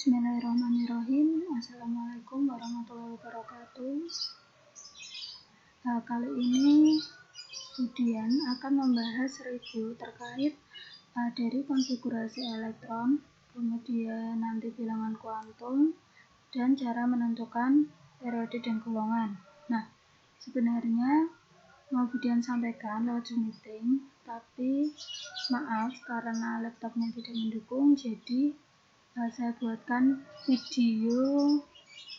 Bismillahirrahmanirrahim. Assalamualaikum warahmatullahi wabarakatuh. Kali ini Budian akan membahas review terkait dari konfigurasi elektron, kemudian nanti bilangan kuantum, dan cara menentukan periode dan golongan. Nah, sebenarnya mau Budian sampaikan lewat Zoom meeting, tapi maaf karena laptopnya tidak mendukung, jadi saya buatkan video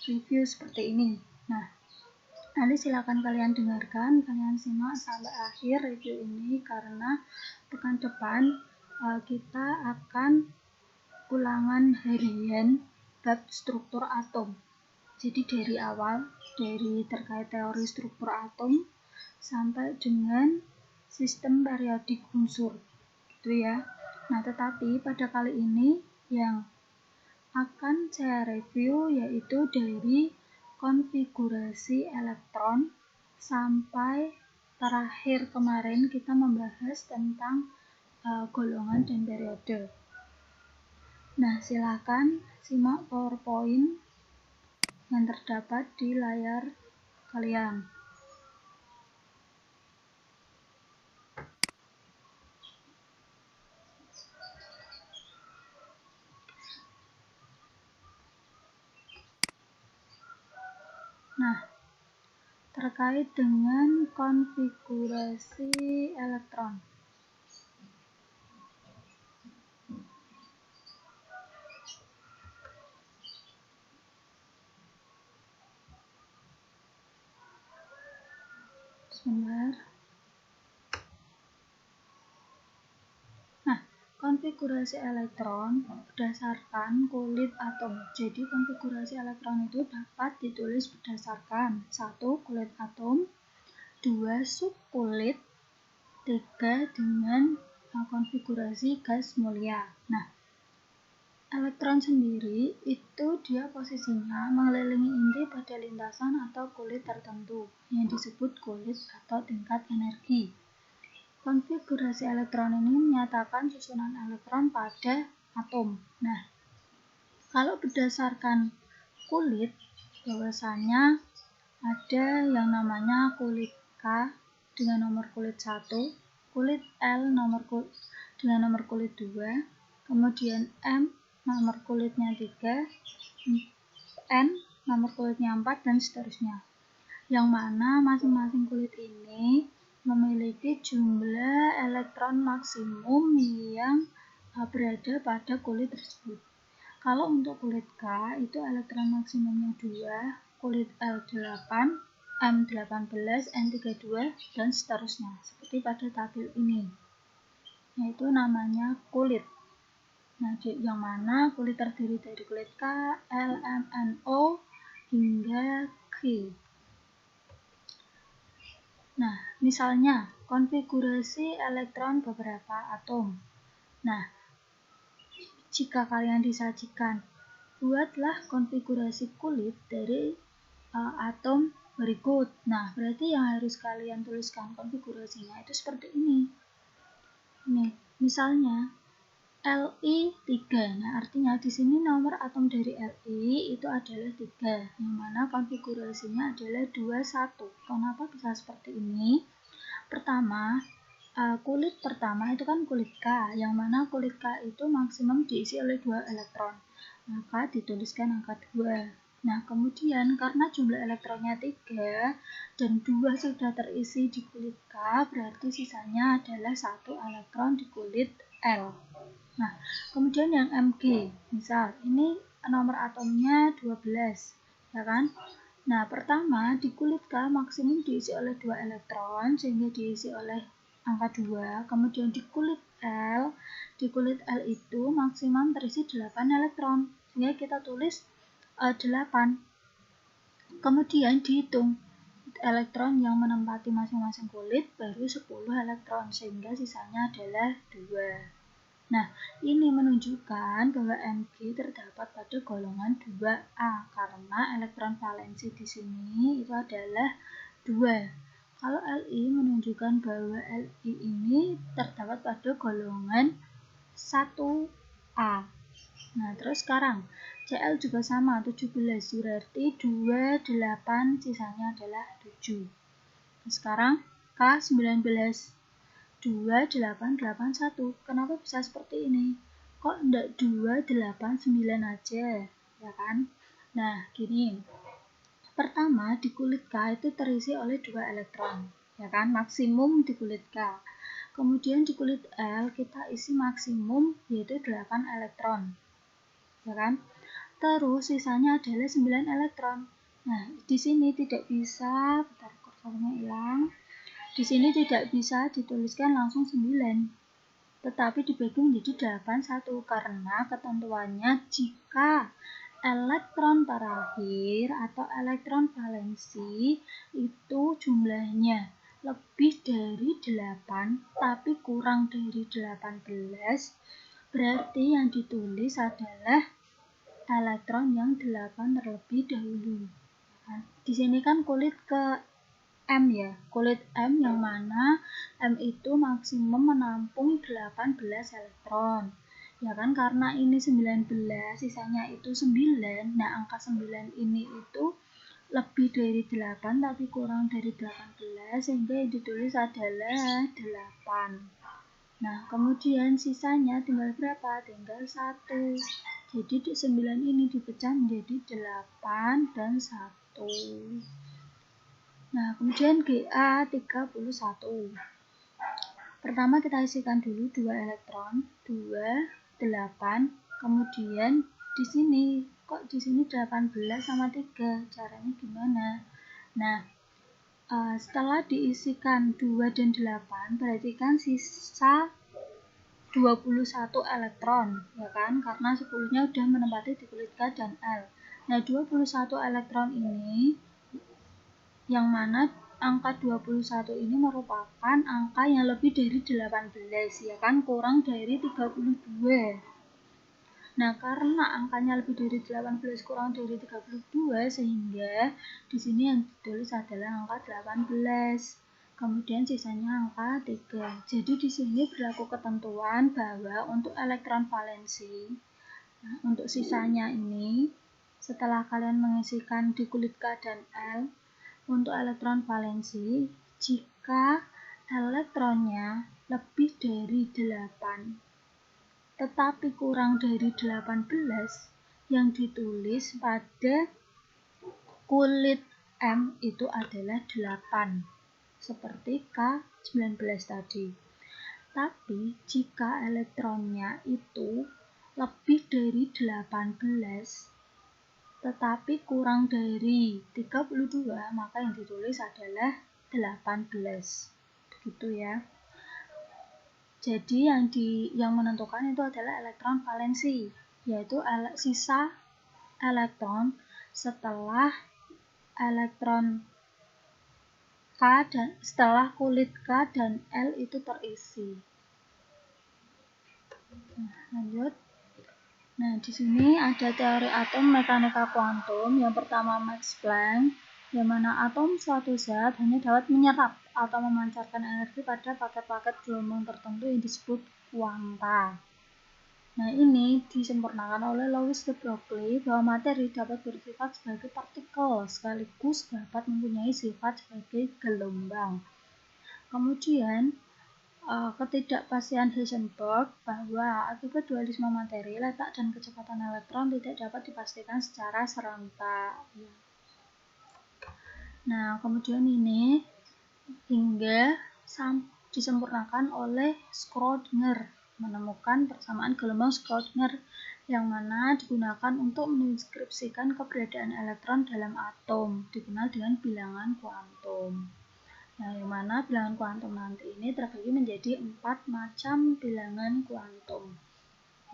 review seperti ini. Nah, nanti silakan kalian dengarkan, kalian simak sampai akhir review ini karena pekan depan kita akan ulangan harian bab struktur atom. Jadi dari awal, dari terkait teori struktur atom sampai dengan sistem periodik unsur, gitu ya. Nah, tetapi pada kali ini yang akan saya review yaitu dari konfigurasi elektron sampai terakhir kemarin kita membahas tentang golongan dan periode. Nah, silakan simak PowerPoint yang terdapat di layar kalian. Nah, terkait dengan konfigurasi elektron. Sebentar. Nah, konfigurasi elektron berdasarkan kulit atom. Jadi konfigurasi elektron itu dapat ditulis berdasarkan 1. Kulit atom, 2. Subkulit, 3. Dengan konfigurasi gas mulia. Nah, elektron sendiri itu dia posisinya mengelilingi inti pada lintasan atau kulit tertentu yang disebut kulit atau tingkat energi. Konfigurasi elektron ini menyatakan susunan elektron pada atom. Nah, kalau berdasarkan kulit, bahwasanya ada yang namanya kulit K dengan nomor kulit 1, kulit L dengan nomor kulit 2, kemudian M nomor kulitnya 3, N nomor kulitnya 4, dan seterusnya. Yang mana masing-masing kulit ini memiliki jumlah elektron maksimum yang berada pada kulit tersebut. Kalau untuk kulit K itu elektron maksimumnya 2, kulit L 8, M 18, N 32, dan seterusnya. Seperti pada tabel ini. Yaitu namanya kulit. Nah, yang mana kulit terdiri dari kulit K, L, M, N, O, hingga Q. Nah, misalnya konfigurasi elektron beberapa atom. Nah, jika kalian disajikan, buatlah konfigurasi kulit dari atom berikut. Nah, berarti yang harus kalian tuliskan konfigurasinya itu seperti ini. Nih, misalnya Li 3. Nah, artinya di sini nomor atom dari Li itu adalah 3, yang mana konfigurasinya adalah 21. Kenapa bisa seperti ini? Pertama, kulit pertama itu kan kulit K, yang mana kulit K itu maksimum diisi oleh 2 elektron. Maka dituliskan angka 2. Nah, kemudian karena jumlah elektronnya 3 dan 2 sudah terisi di kulit K, berarti sisanya adalah 1 elektron di kulit L. Nah, kemudian yang Mg, misal ini nomor atomnya 12, ya kan? Nah, pertama di kulit K maksimum diisi oleh 2 elektron sehingga diisi oleh angka 2. Kemudian di kulit L itu maksimum terisi 8 elektron sehingga kita tulis 8. Kemudian dihitung elektron yang menempati masing-masing kulit baru 10 elektron sehingga sisanya adalah 2. Nah, ini menunjukkan bahwa Mg terdapat pada golongan 2A karena elektron valensi di sini itu adalah 2. Kalau Li menunjukkan bahwa Li ini terdapat pada golongan 1A. Nah, terus sekarang Cl juga sama 17, berarti 28, sisanya adalah 7. Nah, sekarang K 19, 2881. Kenapa bisa seperti ini? Kok enggak 289 aja, ya kan? Nah, gini. Pertama, di kulit K itu terisi oleh 2 elektron, ya kan? Maksimum di kulit K. Kemudian di kulit L kita isi maksimum yaitu 8 elektron. Ya kan? Terus sisanya adalah 9 elektron. Nah, di sini tidak bisa, bentar kursornya hilang. Di sini tidak bisa dituliskan langsung 9, tetapi dibagi menjadi 81 karena ketentuannya jika elektron terakhir atau elektron valensi itu jumlahnya lebih dari 8 tapi kurang dari 18, berarti yang ditulis adalah elektron yang 8 terlebih dahulu. Di sini kan kulit ke M ya, kulit M yang mana M itu maksimum menampung 18 elektron. Ya kan, karena ini 19, sisanya itu 9. Nah, angka 9 ini itu lebih dari 8 tapi kurang dari 18, sehingga yang ditulis adalah 8. Nah, kemudian sisanya tinggal berapa? Tinggal 1. Jadi 9 ini dipecah menjadi 8 dan 1. Nah, kemudian GA 31. Pertama kita isikan dulu 2 elektron, 2, 8. Kemudian di sini, kok di sini 18 sama 3? Caranya gimana? Nah, setelah diisikan 2 dan 8, berarti kan sisa 21 elektron, ya kan? Karena 10-nya udah menempati di kulit K dan L. Nah, 21 elektron ini yang mana angka 21 ini merupakan angka yang lebih dari 18, ya kan, kurang dari 32. Nah, karena angkanya lebih dari 18 kurang dari 32, sehingga di sini yang ditulis adalah angka 18. Kemudian sisanya angka 3. Jadi di sini berlaku ketentuan bahwa untuk elektron valensi, nah, untuk sisanya ini setelah kalian mengisikan di kulit K dan L, untuk elektron valensi, jika elektronnya lebih dari 8 tetapi kurang dari 18, yang ditulis pada kulit M itu adalah 8, seperti K19 tadi. Tapi jika elektronnya itu lebih dari 18 tetapi kurang dari 32, maka yang ditulis adalah 18. Begitu ya. Jadi yang menentukan itu adalah elektron valensi, yaitu sisa elektron setelah elektron K dan setelah kulit K dan L itu terisi. Nah, lanjut. Nah, di sini ada teori atom mekanika kuantum. Yang pertama Max Planck, yang mana atom suatu zat hanya dapat menyerap atau memancarkan energi pada paket-paket gelombang tertentu yang disebut kuanta. Nah, ini disempurnakan oleh Louis de Broglie bahwa materi dapat bersifat sebagai partikel sekaligus dapat mempunyai sifat sebagai gelombang. Kemudian ketidakpastian Heisenberg bahwa akibat dualisme materi, letak dan kecepatan elektron tidak dapat dipastikan secara serentak. Nah, kemudian ini hingga disempurnakan oleh Schrödinger menemukan persamaan gelombang Schrödinger yang mana digunakan untuk mendeskripsikan keberadaan elektron dalam atom, dikenal dengan bilangan kuantum. Nah, yang mana bilangan kuantum nanti ini terbagi menjadi 4 macam bilangan kuantum.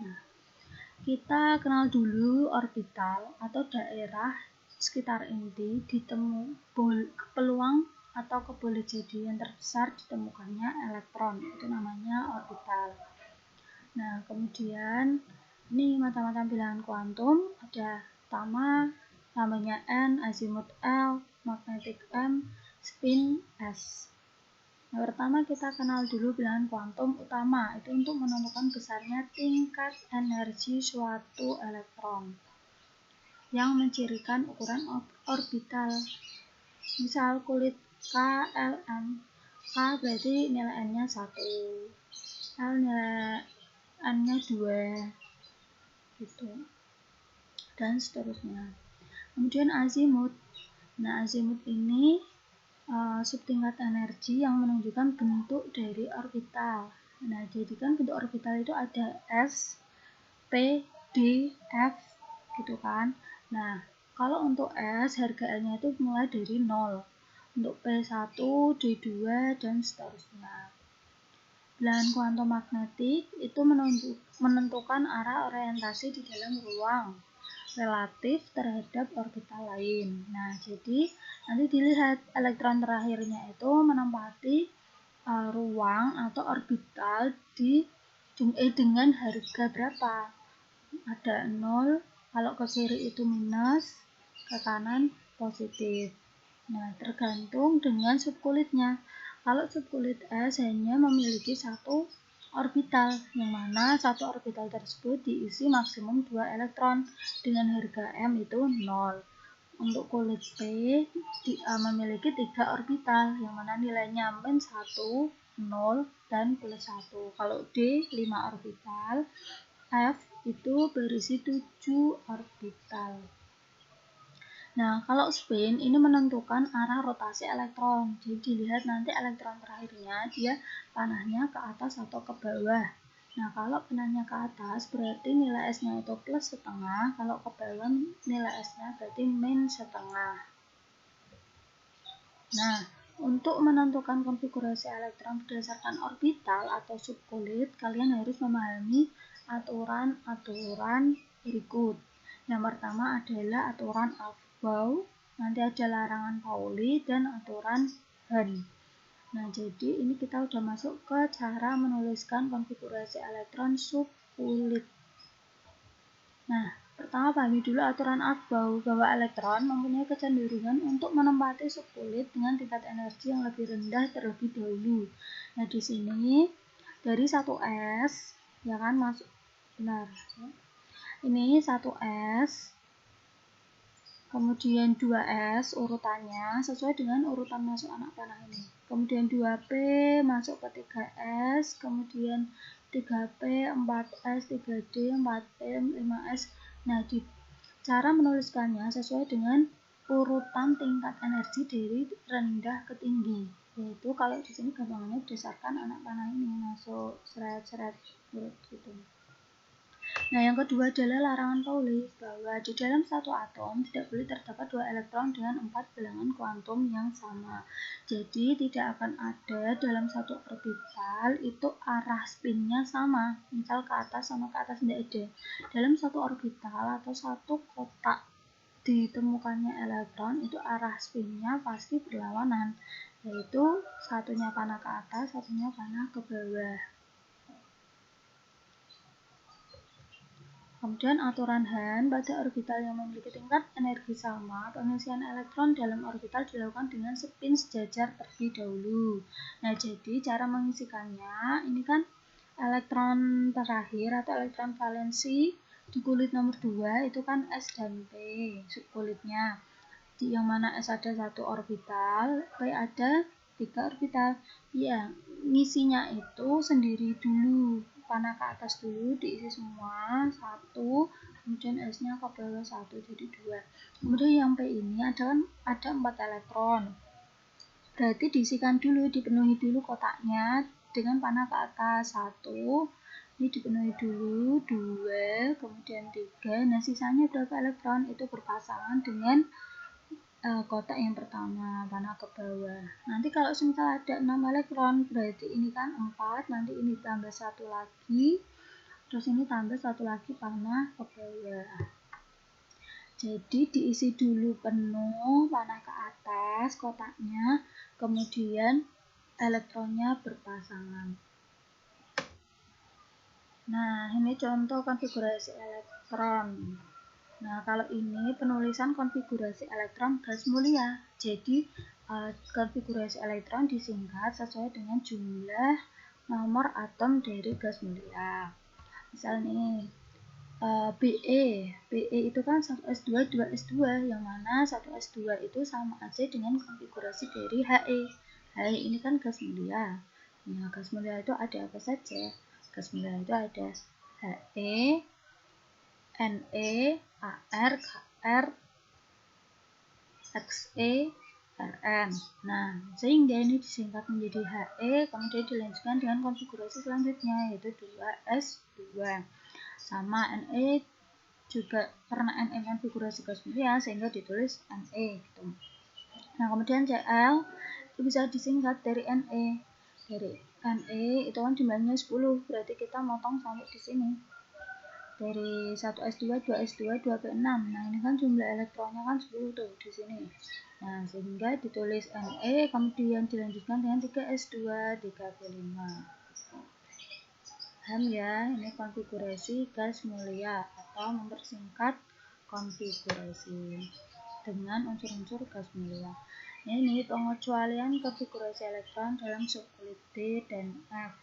Nah, kita kenal dulu orbital atau daerah sekitar inti peluang atau kebolehjadian terbesar ditemukannya elektron, itu namanya orbital. Nah, kemudian ini macam-macam bilangan kuantum, ada pertama namanya N, azimut L, magnetic M, spin S. Yang pertama kita kenal dulu bilangan kuantum utama, itu untuk menentukan besarnya tingkat energi suatu elektron yang mencirikan ukuran orbital. Misal kulit KLM, K berarti nilai N-nya 1, L nilai N-nya 2, gitu, dan seterusnya. Kemudian azimut. Nah, azimut ini subtingkat energi yang menunjukkan bentuk dari orbital. Nah, jadi kan bentuk orbital itu ada S, P, D, F, gitu kan. Nah, kalau untuk S, harga L-nya itu mulai dari 0. Untuk P1, D2, dan seterusnya. Bilangan kuantum magnetik itu menentukan arah orientasi di dalam ruang relatif terhadap orbital lain. Nah, jadi nanti dilihat elektron terakhirnya itu menempati ruang atau orbital dengan harga berapa. Ada 0, kalau ke kiri itu minus, ke kanan positif. Nah, tergantung dengan subkulitnya. Kalau subkulit S hanya memiliki satu orbital, yang mana satu orbital tersebut diisi maksimum 2 elektron dengan harga M itu 0. Untuk kulit P memiliki 3 orbital, yang mana nilainya min 1, 0, dan plus 1. Kalau D 5 orbital, F itu berisi 7 orbital. Nah, kalau spin ini menentukan arah rotasi elektron. Jadi dilihat nanti elektron terakhirnya dia panahnya ke atas atau ke bawah. Nah, kalau panahnya ke atas berarti nilai S-nya itu plus setengah, kalau ke bawah nilai S-nya berarti min setengah. Nah, untuk menentukan konfigurasi elektron berdasarkan orbital atau subkulit, kalian harus memahami aturan-aturan berikut. Yang pertama adalah aturan Aufbau, nanti ada larangan Pauli, dan aturan Hahn. Nah, jadi ini kita udah masuk ke cara menuliskan konfigurasi elektron subkulit. Nah, pertama pahami dulu aturan Aufbau, bahwa elektron mempunyai kecenderungan untuk menempati subkulit dengan tingkat energi yang lebih rendah terlebih dahulu. Nah, di sini dari 1S, ya kan, masuk, benar. Ini 1S, kemudian 2S urutannya sesuai dengan urutan masuk anak panah ini. Kemudian 2P masuk ke 3S, kemudian 3P, 4S, 3D, 4P, 5S. Nah, di cara menuliskannya sesuai dengan urutan tingkat energi dari rendah ke tinggi. Yaitu kalau di sini gampangannya berdasarkan anak panah ini masuk seret-seret urut gitu. Nah, yang kedua adalah larangan Pauli, bahwa di dalam satu atom tidak boleh terdapat 2 elektron dengan 4 bilangan kuantum yang sama. Jadi, tidak akan ada dalam satu orbital itu arah spinnya sama. Misal ke atas sama ke atas, tidak ada. Dalam satu orbital atau satu kotak ditemukannya elektron, itu arah spinnya pasti berlawanan. Yaitu satunya panah ke atas, satunya panah ke bawah. Kemudian aturan Hahn, pada orbital yang memiliki tingkat energi sama, pengisian elektron dalam orbital dilakukan dengan spin sejajar terlebih dahulu. Nah, jadi cara mengisikannya, ini kan elektron terakhir atau elektron valensi di kulit nomor 2 itu kan S dan P, subkulitnya. Di yang mana S ada 1 orbital, P ada 3 orbital. Ya, ngisinya itu sendiri dulu. Panah ke atas dulu diisi semua 1, kemudian S-nya ke bawah 1 jadi 2. Kemudian yang P ini ada 4 elektron. Berarti diisikan dulu, dipenuhi dulu kotaknya dengan panah ke atas 1. Ini dipenuhi dulu 2, kemudian 3. Nah, sisanya berapa elektron? Itu berpasangan dengan kotak yang pertama, panah ke bawah. Nanti kalau misal ada 6 elektron, berarti ini kan 4, nanti ini tambah 1 lagi, terus ini tambah 1 lagi panah ke bawah. Jadi diisi dulu penuh panah ke atas kotaknya, kemudian elektronnya berpasangan. Nah, ini contoh konfigurasi elektron. Nah, kalau ini penulisan konfigurasi elektron gas mulia. Jadi, konfigurasi elektron disingkat sesuai dengan jumlah nomor atom dari gas mulia. Misalnya ini, BE itu kan 1s2, 2s2, yang mana 1s2 itu sama aja dengan konfigurasi dari HE. HE ini kan gas mulia. Nah, gas mulia itu ada apa saja? Gas mulia itu ada HE, Ne, Ar, Kr, Xe, Rn. Nah, sehingga ini disingkat menjadi He, kemudian dilanjutkan dengan konfigurasi selanjutnya, yaitu 2s2. Sama Ne juga karena Ne konfigurasi gas mulia, sehingga ditulis Ne. Gitu. Nah, kemudian Cl itu bisa disingkat dari Ne. Dari Ne itu kan jumlahnya 10, berarti kita motong sampai di sini. Dari 1s2, 2s2, 2p6. Nah, ini kan jumlah elektronnya kan 10 tuh di sini. Nah, sehingga ditulis Ne, kemudian dilanjutkan dengan 3s2, 3p5. Paham ya? Ini konfigurasi gas mulia atau mempersingkat konfigurasi dengan unsur-unsur gas mulia. Ini pengecualian konfigurasi elektron dalam subkulit D dan F.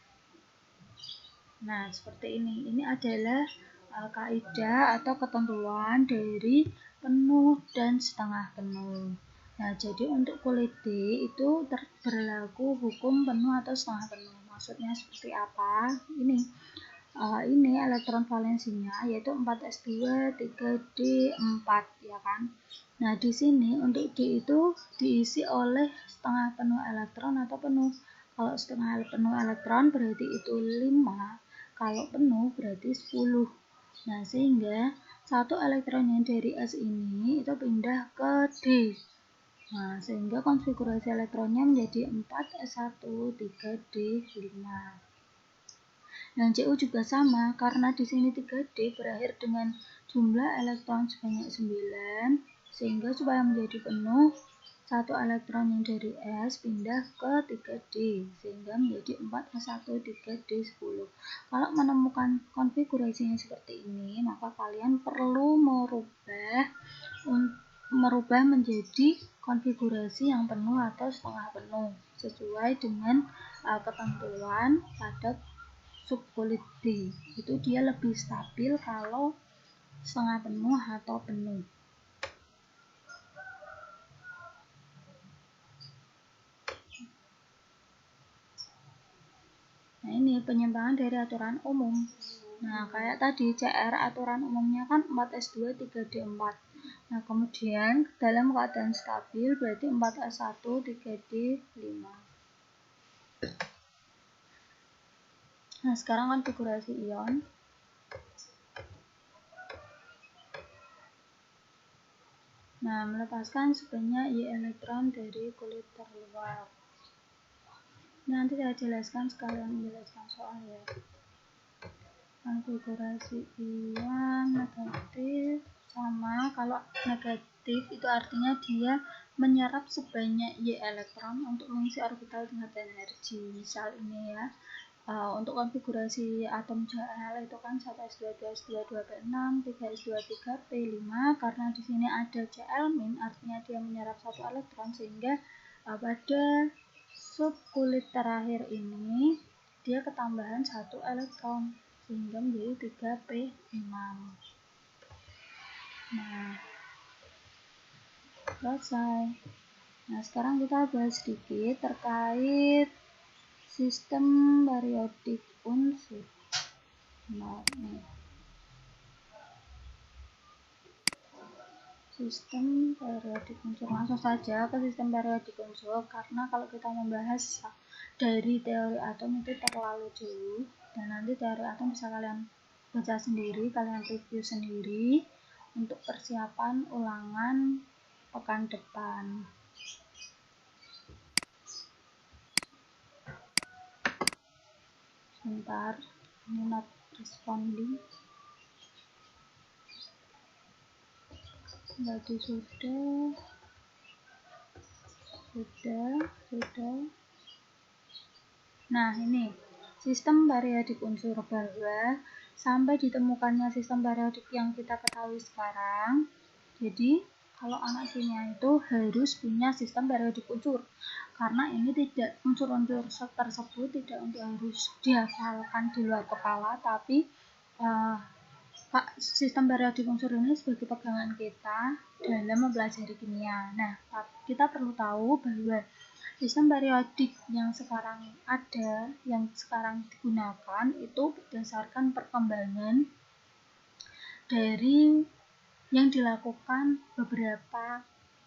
Nah, seperti ini. Ini adalah kaidah atau ketentuan dari penuh dan setengah penuh. Nah, jadi untuk kulit D itu berlaku hukum penuh atau setengah penuh. Maksudnya seperti apa? Ini elektron valensinya yaitu 4s2, 3d, 4 ya kan. Nah, di sini untuk D itu diisi oleh setengah penuh elektron atau penuh. Kalau setengah penuh elektron berarti itu 5. Kalau penuh berarti 10. Nah, sehingga satu elektron yang dari S ini itu pindah ke D. Nah, sehingga konfigurasi elektronnya menjadi 4s1, 3d, 5. Dan Cu juga sama, karena di sini 3D berakhir dengan jumlah elektron sebanyak 9, sehingga supaya menjadi penuh, satu elektron yang dari S pindah ke 3D, sehingga menjadi 4s1, 3d, 10. Kalau menemukan konfigurasinya seperti ini, maka kalian perlu merubah menjadi konfigurasi yang penuh atau setengah penuh, sesuai dengan ketentuan pada subkulit D. Itu dia lebih stabil kalau setengah penuh atau penuh. Nah, ini penyimpangan dari aturan umum. Nah, kayak tadi CR aturan umumnya kan 4s2, 3d4. Nah, kemudian dalam keadaan stabil berarti 4s1, 3d, 5. Nah, sekarang konfigurasi ion. Nah, melepaskan sebanyak Y elektron dari kulit terluar. Nanti saya jelaskan sekalian menjelaskan soal ya. Konfigurasi ion negatif sama, kalau negatif itu artinya dia menyerap sebanyak Y elektron untuk mengisi orbital tingkat energi. Misal ini ya, untuk konfigurasi atom Cl itu kan 1s2, 2s2, 2p6, 3s2, 3p5. Karena di sini ada Cl-, artinya dia menyerap satu elektron, sehingga pada subkulit terakhir ini dia ketambahan satu elektron sehingga menjadi 3p6. Nah, selesai. Nah, sekarang kita bahas sedikit terkait sistem periodik unsur. Nah, sistem periodik unsur, langsung saja ke sistem periodik unsur, karena kalau kita membahas dari teori atom itu terlalu jauh, dan nanti teori atom bisa kalian baca sendiri, kalian review sendiri untuk persiapan ulangan pekan depan. Sebentar, ini not responding. Berarti sudah. Nah, ini sistem periodik unsur, bahwa sampai ditemukannya sistem periodik yang kita ketahui sekarang. Jadi kalau anak kimia itu harus punya sistem periodik unsur, karena ini tidak unsur-unsur tersebut tidak untuk harus dihafalkan di luar kepala, tapi sistem periodik unsur ini sebagai pegangan kita dalam mempelajari kimia. Nah, kita perlu tahu bahwa sistem periodik yang sekarang ada, yang sekarang digunakan itu berdasarkan perkembangan dari yang dilakukan beberapa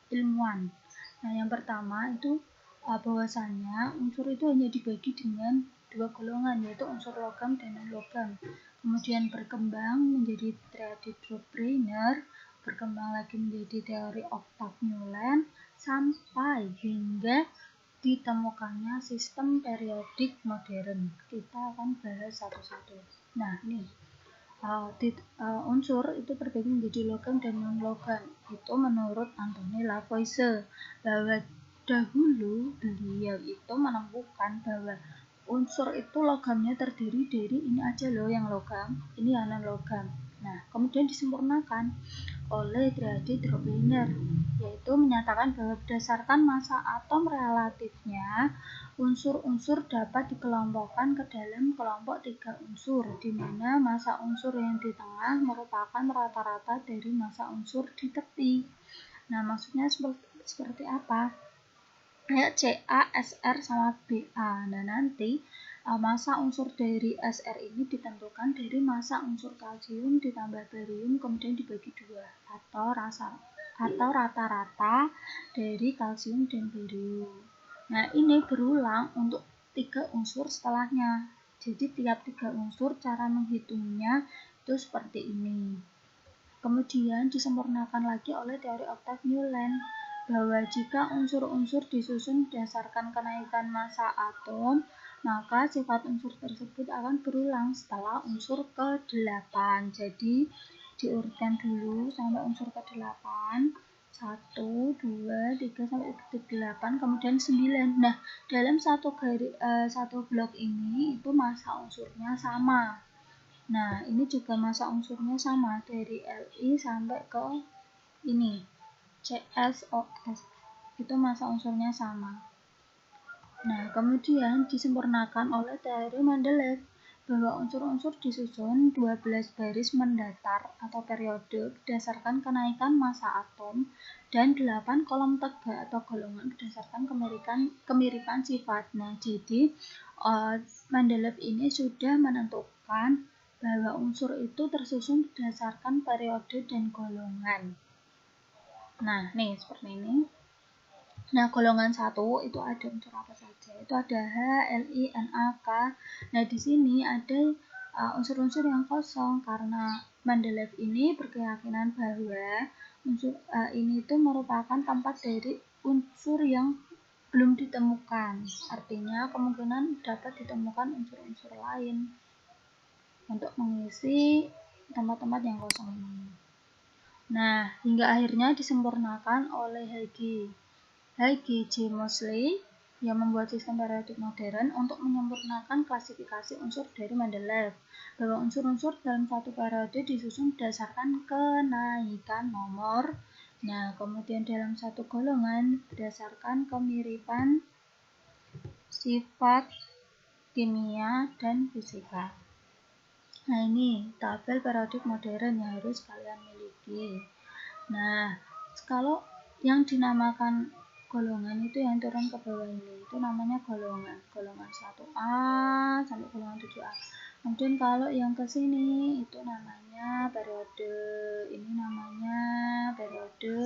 ilmuwan. Nah, yang pertama itu bahwasanya unsur itu hanya dibagi dengan dua golongan, yaitu unsur logam dan non-logam. Kemudian berkembang menjadi teori Brenner, berkembang lagi menjadi teori Octav-Newland, sampai hingga ditemukannya sistem periodik modern. Kita akan bahas satu-satu. Nah, ini unsur itu terbagi menjadi logam dan non-logam. Itu menurut Anthony Lavoisier, bahwa dahulu beliau itu menemukan bahwa unsur itu logamnya terdiri dari ini aja loh yang logam, ini yang non-logam. Nah, kemudian disempurnakan oleh triadi Brenner, yaitu menyatakan bahwa berdasarkan massa atom relatifnya, unsur-unsur dapat dikelompokkan ke dalam kelompok 3 unsur, di mana massa unsur yang di tengah merupakan rata-rata dari massa unsur di tepi. Nah, maksudnya seperti apa? Kayak Ca, Sr, sama Ba. Nah, nanti massa unsur dari Sr ini ditentukan dari massa unsur kalsium ditambah barium kemudian dibagi 2, atau rata-rata dari kalsium dan barium. Nah, ini berulang untuk 3 unsur setelahnya. Jadi tiap 3 unsur cara menghitungnya itu seperti ini. Kemudian disempurnakan lagi oleh teori Octav-Newland, bahwa jika unsur-unsur disusun berdasarkan kenaikan massa atom, maka sifat unsur tersebut akan berulang setelah unsur ke-8. Jadi diurutkan dulu sampai unsur ke-8. 1, 2, 3 sampai ke-8, kemudian 9. Nah, dalam satu blok ini itu massa unsurnya sama. Nah, ini juga massa unsurnya sama dari Li sampai ke ini CSOS. Itu massa unsurnya sama. Nah, kemudian disempurnakan oleh teori Mendeleev, bahwa unsur-unsur disusun 12 baris mendatar atau periode berdasarkan kenaikan massa atom dan 8 kolom tegak atau golongan berdasarkan kemiripan sifat. Nah, jadi Mendeleev ini sudah menentukan bahwa unsur itu tersusun berdasarkan periode dan golongan. Nah, nih seperti ini. Nah, golongan 1 itu ada unsur apa saja? Itu ada H, Li, Na, K. Nah, di sini ada unsur-unsur yang kosong karena Mendeleev ini berkeyakinan bahwa unsur ini itu merupakan tempat dari unsur yang belum ditemukan. Artinya kemungkinan dapat ditemukan unsur-unsur lain untuk mengisi tempat-tempat yang kosong ini. Nah, hingga akhirnya disempurnakan oleh H.G. Moseley yang membuat sistem periodik modern untuk menyempurnakan klasifikasi unsur dari Mendeleev, bahwa unsur-unsur dalam satu periode disusun berdasarkan kenaikan nomor. Nah, kemudian dalam satu golongan berdasarkan kemiripan sifat kimia dan fisika. Nah, ini tabel periodik modern yang harus kalian miliki. Nah, kalau yang dinamakan golongan itu yang turun ke bawah ini, itu namanya golongan 1A sampai golongan 7A. Kemudian kalau yang ke sini itu namanya periode, ini namanya periode.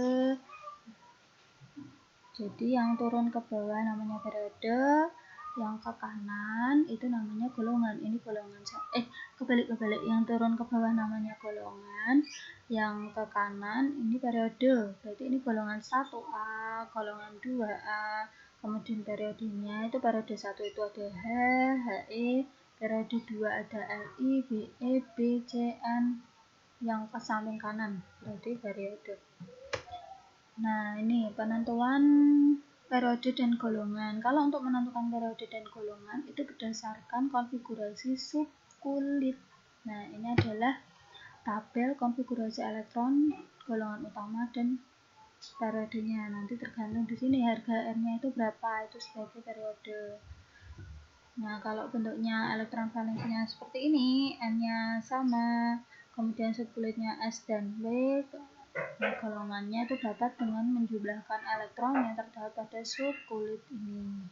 Jadi yang turun ke bawah namanya periode, yang ke kanan itu namanya golongan. Ini golongan kebalik, yang turun ke bawah namanya golongan, yang ke kanan ini periode. Berarti ini golongan 1A, golongan 2A. Kemudian periodenya itu periode 1 itu ada H, He, periode 2 ada Li, Be, Bcn, yang ke samping kanan berarti periode. Nah, ini penentuan periode dan golongan. Kalau untuk menentukan periode dan golongan itu berdasarkan konfigurasi subkulit. Nah, ini adalah tabel konfigurasi elektron golongan utama dan periodenya. Nanti tergantung di sini harga R-nya itu berapa, itu sebagai periode. Nah, kalau bentuknya elektron valensinya seperti ini, N-nya sama, kemudian subkulitnya S dan W, nah, golongannya itu dapat dengan menjumlahkan elektron yang terdapat pada subkulit ini.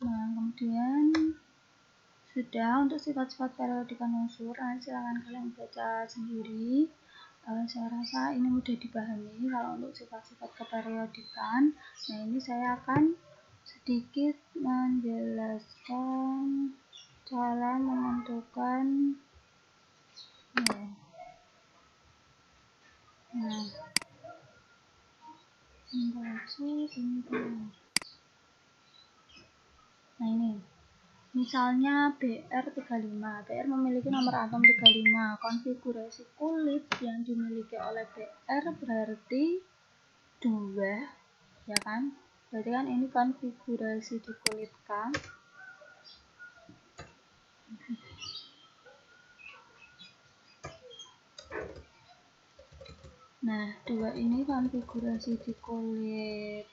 Nah, kemudian sudah untuk sifat-sifat periodikan unsur. Nah, silakan kalian baca sendiri. Saya rasa ini mudah dipahami kalau untuk sifat-sifat keperiodikan. Nah, ini saya akan sedikit menjelaskan cara menentukan nah ini misalnya BR35. BR memiliki nomor atom 35. Konfigurasi kulit yang dimiliki oleh BR berarti 2, ya kan? Berarti kan ini konfigurasi di kulit K. Nah, 2 ini konfigurasi di kulit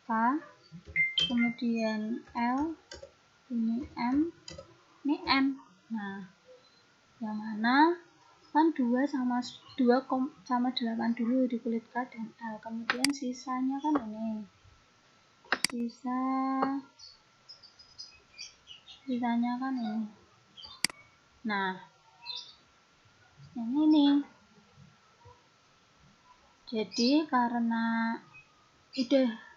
K. Kemudian L, ini M, ini N. Nah, yang mana kan 2 sama 8 dulu di kulit K dan L. Kemudian sisanya kan ini. Sisanya kan ini. Nah, yang ini. Jadi karena udah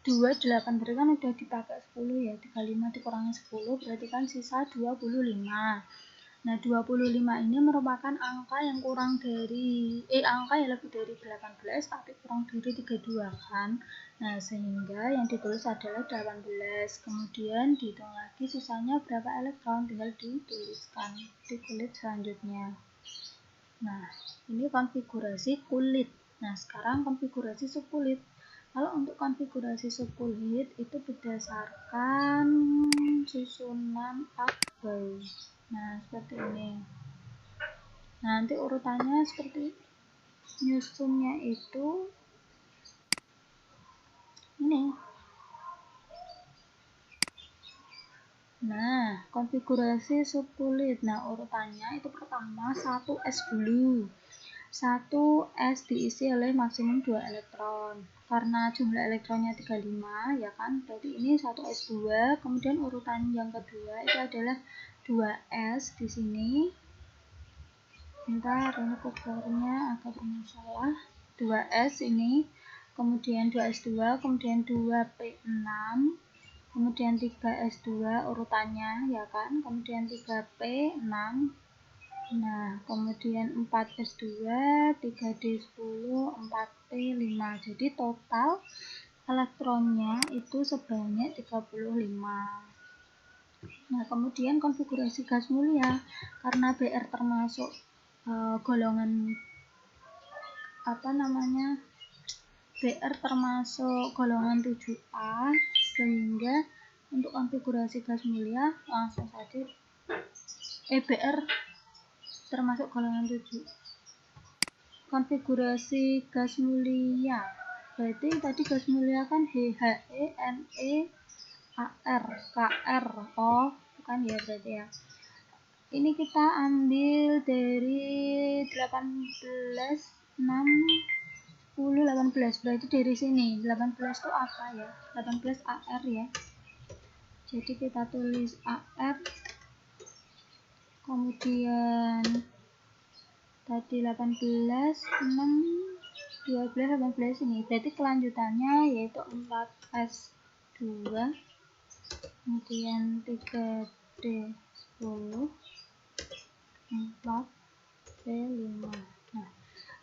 28 berarti kan udah dipakai 10 ya, 35 dikurangi 10 berarti kan sisa 25. Nah, 25 ini merupakan angka yang kurang dari angka yang lebih dari 18 tapi kurang dari 32 kan. Nah, sehingga yang ditulis adalah 18. Kemudian dihitung lagi sisanya berapa elektron, tinggal dituliskan di kulit selanjutnya. Nah, ini konfigurasi kulit. Nah, sekarang konfigurasi subkulit. Kalau untuk konfigurasi subkulit itu berdasarkan susunan Abel. Nah, seperti ini. Nanti urutannya seperti nyusunnya itu ini. Nah, konfigurasi subkulit. Nah, urutannya itu pertama 1S dulu. 1S diisi oleh maksimum 2 elektron. Karena jumlah elektronnya 35, ya kan? Berarti ini 1S2. Kemudian urutan yang kedua itu adalah 2S di sini. Bentar, ini covernya agak bermasalah. 2S ini, kemudian 2S2, kemudian 2P6, kemudian 3S2 urutannya, ya kan? Kemudian 3P6. Nah, kemudian 4S2, 3D10, 4P5. Jadi total elektronnya itu sebanyak 35. Nah, kemudian konfigurasi gas mulia karena BR termasuk golongan BR termasuk golongan 7A, sehingga untuk konfigurasi gas mulia langsung saja BR termasuk golongan 7. Konfigurasi gas mulia berarti tadi gas mulia kan HHE, NE, AR, KR. Oh, bukan ya berarti ya. Ini kita ambil dari 18, 60, 18. Berarti dari sini 18 itu apa ya? 18 AR ya. Jadi kita tulis AR. Kemudian tadi 18, 6, 12, 18 ini. Berarti kelanjutannya yaitu 4S2. Kemudian 3D10, 4P5. Nah,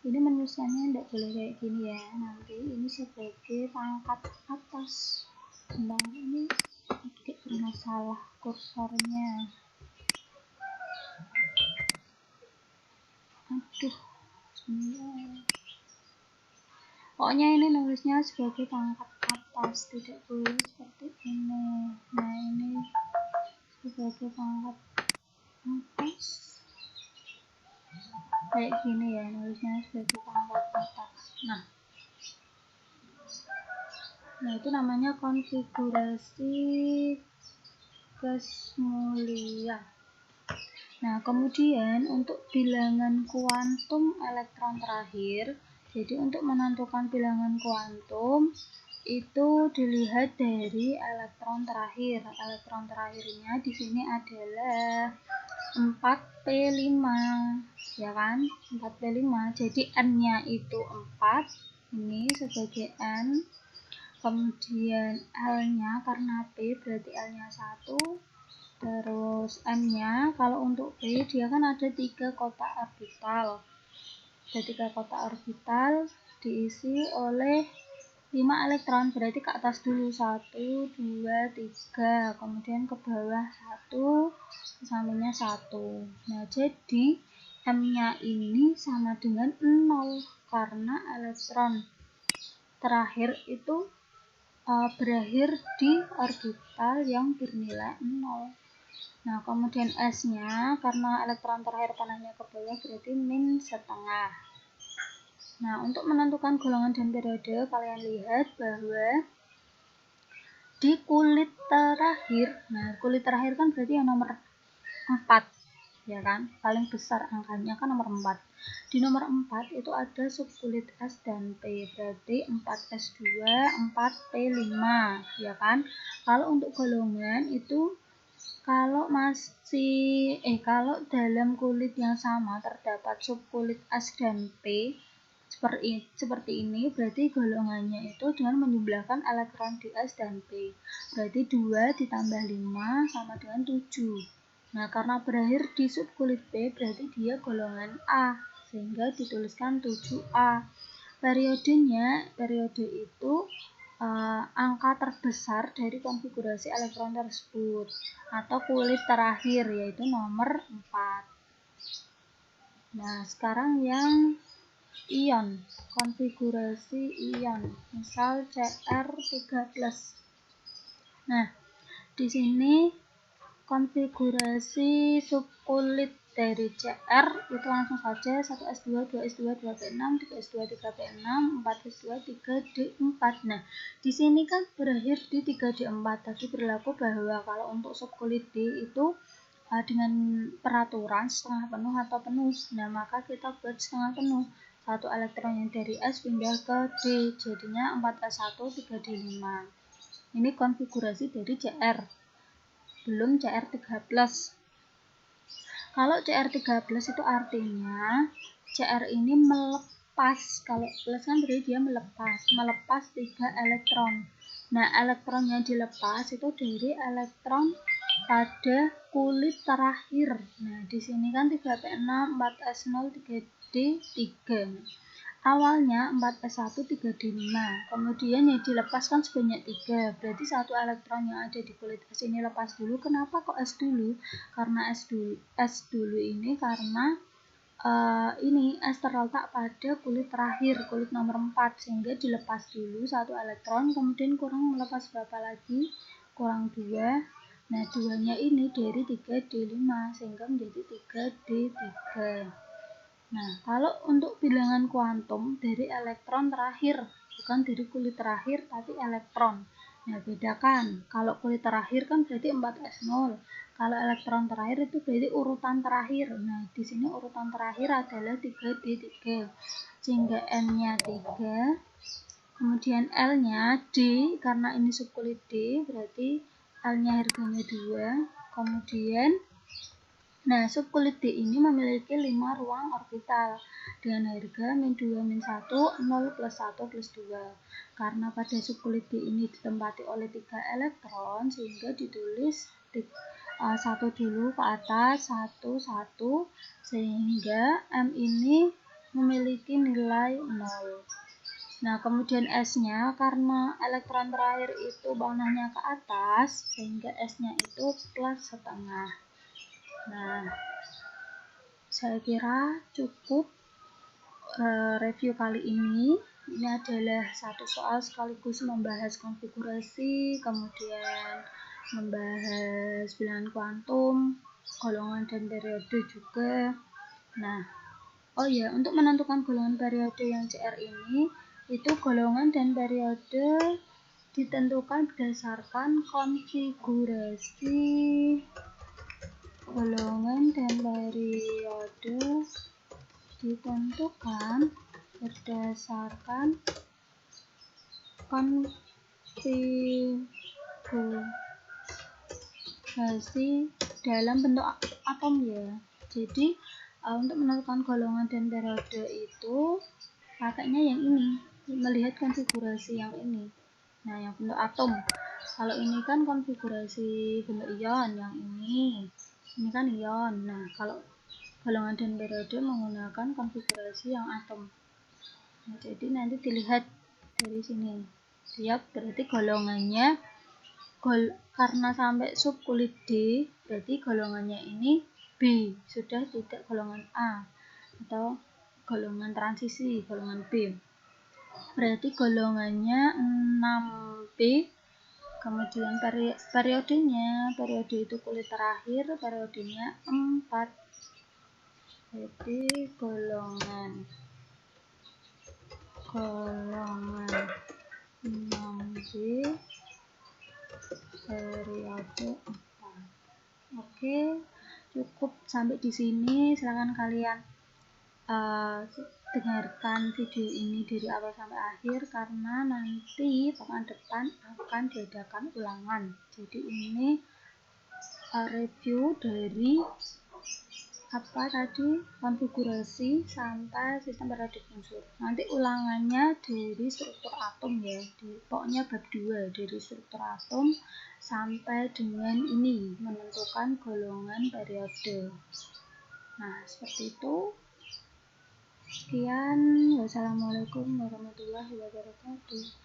ini menulisannya tidak boleh kayak gini ya, nanti ini sebagai pangkat atas. Bentar, ini sedikit bermasalah kursornya. Aduh, Pokoknya ini nulisnya sebagai pangkat atas, tidak boleh seperti ini. Nah, ini sebagai pangkat atas kayak gini ya, nulisnya sebagai pangkat atas. Nah itu namanya konfigurasi gas mulia. Nah, kemudian untuk bilangan kuantum elektron terakhir, jadi untuk menentukan bilangan kuantum itu dilihat dari elektron terakhir. Elektron terakhirnya di sini adalah 4p5, ya kan? 4p5. Jadi n-nya itu 4, ini sebagai n. Kemudian L-nya karena P berarti L-nya 1. Terus M-nya kalau untuk P dia kan ada 3 kotak orbital. Ada 3 kotak orbital diisi oleh 5 elektron, berarti ke atas dulu 1, 2, 3, kemudian ke bawah 1, ke sampingnya 1. Nah, jadi M-nya ini sama dengan 0 karena elektron terakhir itu berakhir di orbital yang bernilai 0. Nah, kemudian S-nya karena elektron terakhir panahnya ke bawah berarti min setengah. Nah, untuk menentukan golongan dan periode, kalian lihat bahwa di kulit terakhir, nah kulit terakhir kan berarti yang nomor 4, ya kan? Paling besar angkanya kan nomor 4. Di nomor 4 itu ada subkulit S dan P, berarti 4S2, 4P5, ya kan? Kalau untuk golongan itu kalau dalam kulit yang sama terdapat subkulit S dan P seperti ini, berarti golongannya itu dengan menjumlahkan elektron di S dan P. Berarti 2 ditambah 5 sama dengan 7. Nah, karena berakhir di subkulit P, berarti dia golongan A, sehingga dituliskan 7A. Periode itu angka terbesar dari konfigurasi elektron tersebut atau kulit terakhir, yaitu nomor 4. Nah, sekarang yang ion, konfigurasi ion, misal Cr3+. Nah, di sini konfigurasi subkulit dari Cr itu langsung saja 1s2, 2s2, 2p6, 3s2, 3p6, 4s2, 3d4. Nah, di sini kan berakhir di 3d4. Tadi berlaku bahwa kalau untuk subkulit D itu dengan peraturan setengah penuh atau penuh. Nah, maka kita buat setengah penuh. Satu elektron yang dari S pindah ke D, jadinya 4s1, 3d5. Ini konfigurasi dari Cr. Belum Cr3+. Kalau Cr3+ itu artinya Cr ini melepas, kalau plus kan berarti dia melepas 3 elektron. Nah, elektron yang dilepas itu dari elektron pada kulit terakhir. Nah, di sini kan 3p6, 4s0, 3d3. Awalnya 4s1, 3d5, kemudian yang dilepaskan sebanyak 3, berarti satu elektron yang ada di kulit S ini lepas dulu. Kenapa kok S dulu? Karena S dulu ini karena ini S terletak pada kulit terakhir, kulit nomor 4, sehingga dilepas dulu satu elektron, kemudian kurang melepas berapa lagi? Kurang 2. Nah, 2-nya ini dari 3d5, sehingga menjadi 3d3. Nah, kalau untuk bilangan kuantum dari elektron terakhir, bukan dari kulit terakhir, tapi elektron. Nah, bedakan. Kalau kulit terakhir kan berarti 4s0. Kalau elektron terakhir itu berarti urutan terakhir. Nah, di sini urutan terakhir adalah 3d3. Sehingga n-nya 3. Kemudian L-nya D, karena ini subkulit D, berarti L-nya harganya 2. Kemudian nah, subkulit D ini memiliki 5 ruang orbital dengan harga min 2, min 1, 0, plus 1, plus 2. Karena pada subkulit D ini ditempati oleh 3 elektron, sehingga ditulis 1 dulu ke atas, 1, 1, sehingga M ini memiliki nilai 0. Nah, kemudian S-nya karena elektron terakhir itu panahnya ke atas, sehingga S-nya itu plus setengah. Nah, saya kira cukup review kali ini adalah satu soal sekaligus membahas konfigurasi, kemudian membahas bilangan kuantum, golongan dan periode juga. Nah, oh ya, untuk menentukan golongan periode yang CR ini, itu golongan dan periode ditentukan berdasarkan konfigurasi golongan dan periode ditentukan berdasarkan konfigurasi dalam bentuk atom ya. Jadi untuk menentukan golongan dan periode itu pakainya yang ini, melihat konfigurasi yang ini. Nah, yang bentuk atom. Kalau ini kan konfigurasi bentuk ion, yang ini kan ion. Nah, kalau golongan dan periode menggunakan konfigurasi yang atom. Nah, jadi nanti dilihat dari sini. Dia berarti golongannya karena sampai subkulit D, berarti golongannya ini B, sudah tidak golongan A atau golongan transisi, golongan B. Berarti golongannya 6B. Kemudian periodenya, periode itu kulit terakhir, periodenya 4. Jadi golongan 6B periode 4. Oke, cukup sampai di sini. Silakan kalian dengarkan video ini dari awal sampai akhir, karena nanti pekan depan akan diadakan ulangan. Jadi ini review dari konfigurasi sampai sistem periodik unsur. Nanti ulangannya dari struktur atom ya, pokoknya bab 2 dari struktur atom sampai dengan ini menentukan golongan periode. Nah, seperti itu. Sekian, wassalamualaikum warahmatullahi wabarakatuh.